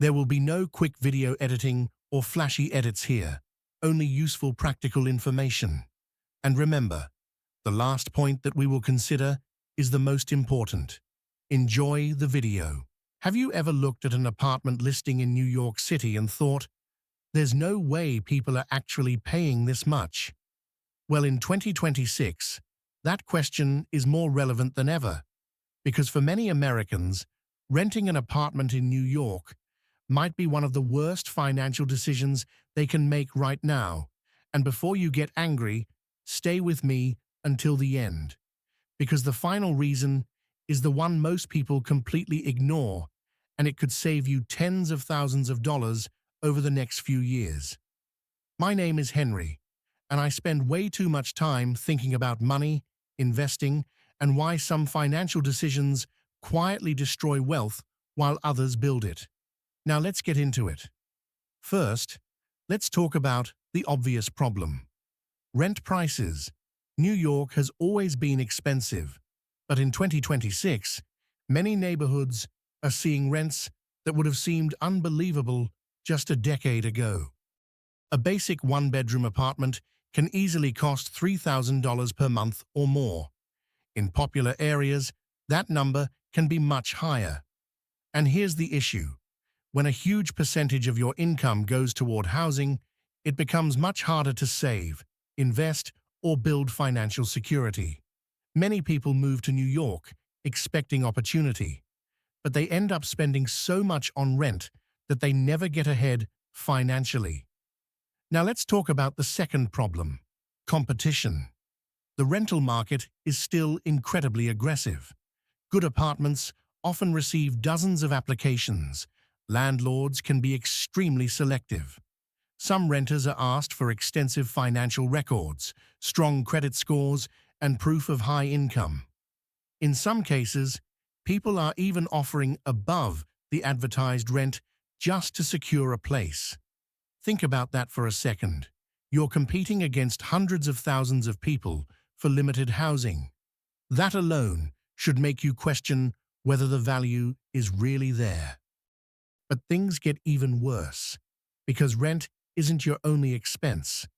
There will be no quick video editing or flashy edits here, only useful practical information. And remember, the last point that we will consider is the most important. Enjoy the video. Have you ever looked at an apartment listing in New York City and thought, there's no way people are actually paying this much? Well, in 2026, that question is more relevant than ever, because for many Americans, renting an apartment in New York might be one of the worst financial decisions they can make right now. And before you get angry, stay with me until the end, because the final reason is the one most people completely ignore, and it could save you tens of thousands of dollars over the next few years. My name is Henry, and I spend way too much time thinking about money, investing, and why some financial decisions quietly destroy wealth while others build it. Now let's get into it. First, let's talk about the obvious problem. Rent prices. New York has always been expensive, but in 2026, many neighborhoods are seeing rents that would have seemed unbelievable just a decade ago. A basic one-bedroom apartment can easily cost $3,000 per month or more. In popular areas, that number can be much higher. And here's the issue. When a huge percentage of your income goes toward housing, it becomes much harder to save, invest, or build financial security. Many people move to New York expecting opportunity, but they end up spending so much on rent that they never get ahead financially. Now let's talk about the second problem, competition. The rental market is still incredibly aggressive. Good apartments often receive dozens of applications. Landlords can be extremely selective. Some renters are asked for extensive financial records, strong credit scores, and proof of high income. In some cases, people are even offering above the advertised rent just to secure a place. Think about that for a second. You're competing against hundreds of thousands of people for limited housing. That alone should make you question whether the value is really there. But things get even worse, because rent isn't your only expense.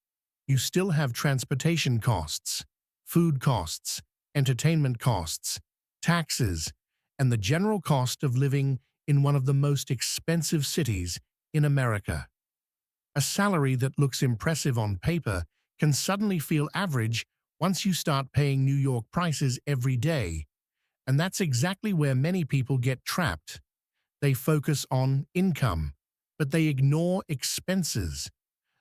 You still have transportation costs, food costs, entertainment costs, taxes, and the general cost of living in one of the most expensive cities in America. A salary that looks impressive on paper can suddenly feel average once you start paying New York prices every day. And that's exactly where many people get trapped. They focus on income, but they ignore expenses.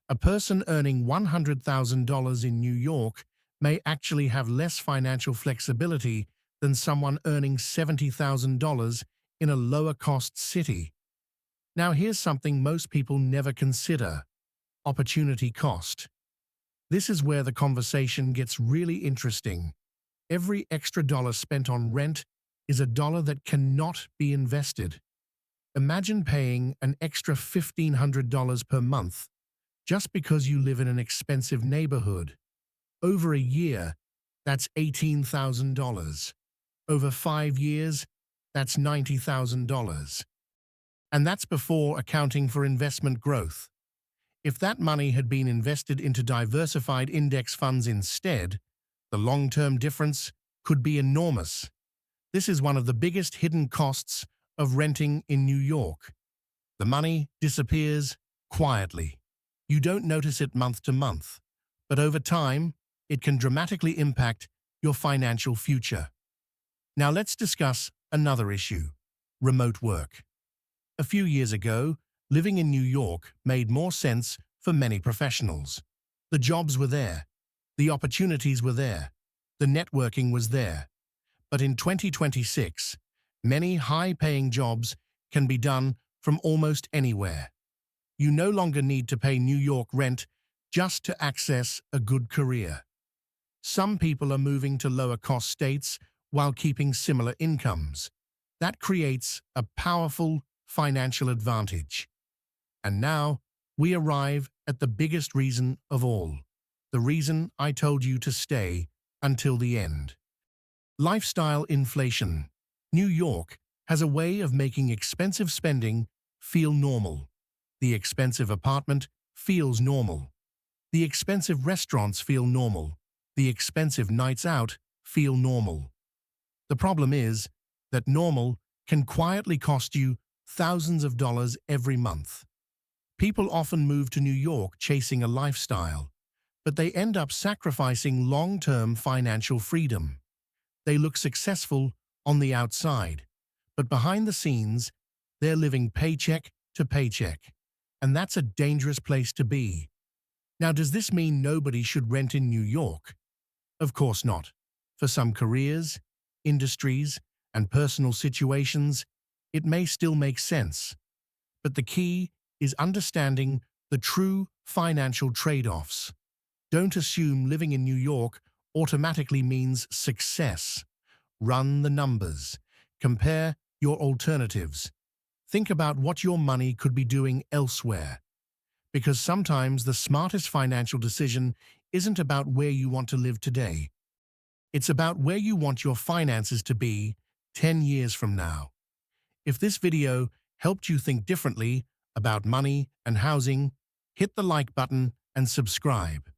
A person earning $100,000 in New York may actually have less financial flexibility than someone earning $70,000 in a lower-cost city. Now here's something most people never consider: opportunity cost. This is where the conversation gets really interesting. Every extra dollar spent on rent is a dollar that cannot be invested. Imagine paying an extra $1,500 per month just because you live in an expensive neighborhood. Over a year, that's $18,000. Over 5 years, that's $90,000. And that's before accounting for investment growth. If that money had been invested into diversified index funds instead, the long-term difference could be enormous. This is one of the biggest hidden costs of renting in New York. The money disappears quietly. You don't notice it month to month, but over time, it can dramatically impact your financial future. Now let's discuss another issue: remote work. A few years ago, living in New York made more sense for many professionals. The jobs were there, the opportunities were there, the networking was there. But in 2026, many high-paying jobs can be done from almost anywhere. You no longer need to pay New York rent just to access a good career. Some people are moving to lower-cost states while keeping similar incomes. That creates a powerful financial advantage. And now, we arrive at the biggest reason of all, the reason I told you to stay until the end. Lifestyle inflation. New York has a way of making expensive spending feel normal. The expensive apartment feels normal. The expensive restaurants feel normal. The expensive nights out feel normal. The problem is that normal can quietly cost you thousands of dollars every month. People often move to New York chasing a lifestyle, but they end up sacrificing long-term financial freedom. They look successful on the outside, but behind the scenes, they're living paycheck to paycheck, and that's a dangerous place to be. Now, does this mean nobody should rent in New York? Of course not. For some careers, industries, and personal situations, it may still make sense. But the key is understanding the true financial trade-offs. Don't assume living in New York automatically means success. Run the numbers. Compare your alternatives. Think about what your money could be doing elsewhere. Because sometimes the smartest financial decision isn't about where you want to live today. It's about where you want your finances to be 10 years from now. If this video helped you think differently about money and housing, hit the like button and subscribe.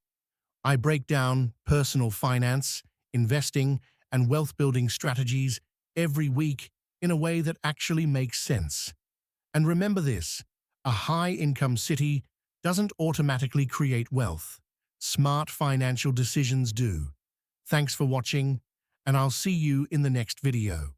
I break down personal finance, investing, and wealth-building strategies every week in a way that actually makes sense. And remember this, a high-income city doesn't automatically create wealth. Smart financial decisions do. Thanks for watching, and I'll see you in the next video.